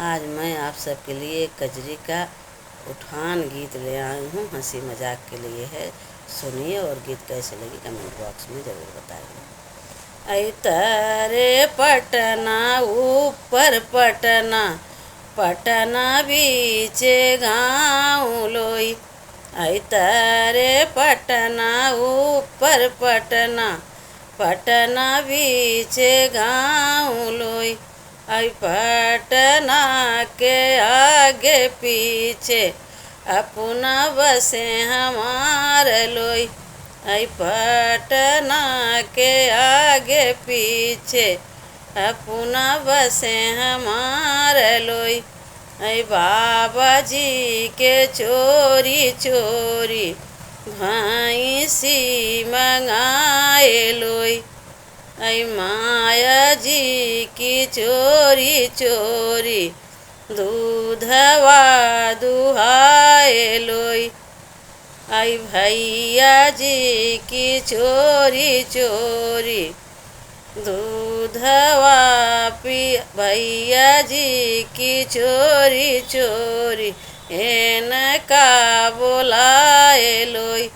आज मैं आप सबके लिए कजरी का उठान गीत ले आई हूँ। हंसी मजाक के लिए है, सुनिए और गीत कैसे लगी कमेंट बॉक्स में ज़रूर बताइए। ऐ तारे पटना ऊपर पटना, पटना बीचे गाँव लोई। ऐ तारे पटना ऊपर पटना, पटना बीचे गाँव लोई। ऐ पटना के आगे पीछे अपना बसे हमार लोई। ऐ पटना के आगे पीछे अपना बसे हमार लोई। ऐ बाबा जी के चोरी चोरी भैंसी मंगाए लोई। ऐ माया जी की चोरी चोरी दूधवा दुहाए लोई। ऐ भैया जी की चोरी चोरी दूधवा पी भैया जी की चोरी चोरी इनका बुलाए लोई।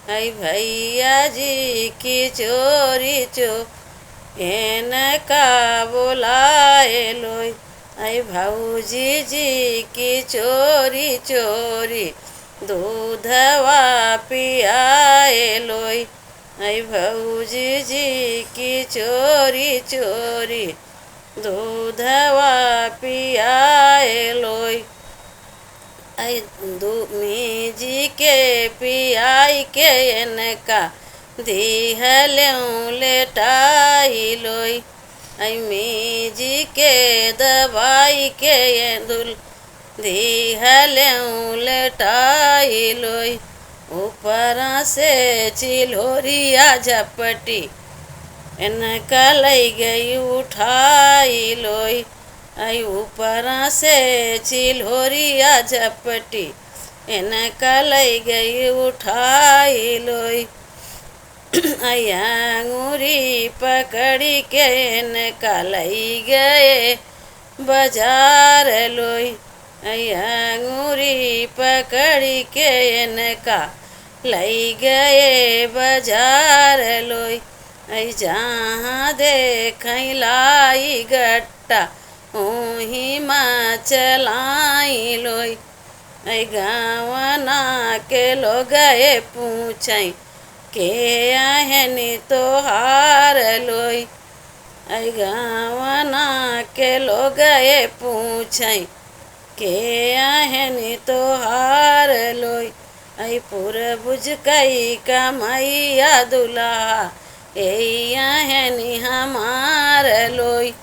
ऐ भैया जी की चोरी चोरी इनका बुलाए लोई। ऐ भौजी जी की चोरी चोरी दूधवा पियाए लोई। ऐ भौजी जी की चोरी चोरी दूधवा पियाए लोई। ऐ दूमी जी के पियाई के इनका दिहलें लेटाई लोई। ऐ मी जी के दवाई के दुल दिहलें लेटाई लोई। ऊपरा से चिल्होरिया झपटी इनका लई गई उठाई लोई। ऐ ऊपरा से चिल्होरिया झपटी इनका लई गई उठाई लोई। ऐ अंगूरी पकड़ी के इनका लई गए बाजार लोई। ऐ अंगूरी पकड़ी के इनका लई गए बाजार लोई। ऐ जहाँ देखई लाई गट्टा ऊही माँ चलाई लोई। ऐ गाँवना के लोग गए पूछई के आहनी तोहार लोई। ऐ गाँवना के लोग गए पूछई के आहनी तोहार लोई। ऐ पुरबुज कई कमैया दुल्हा ए आहनी हमार लोई।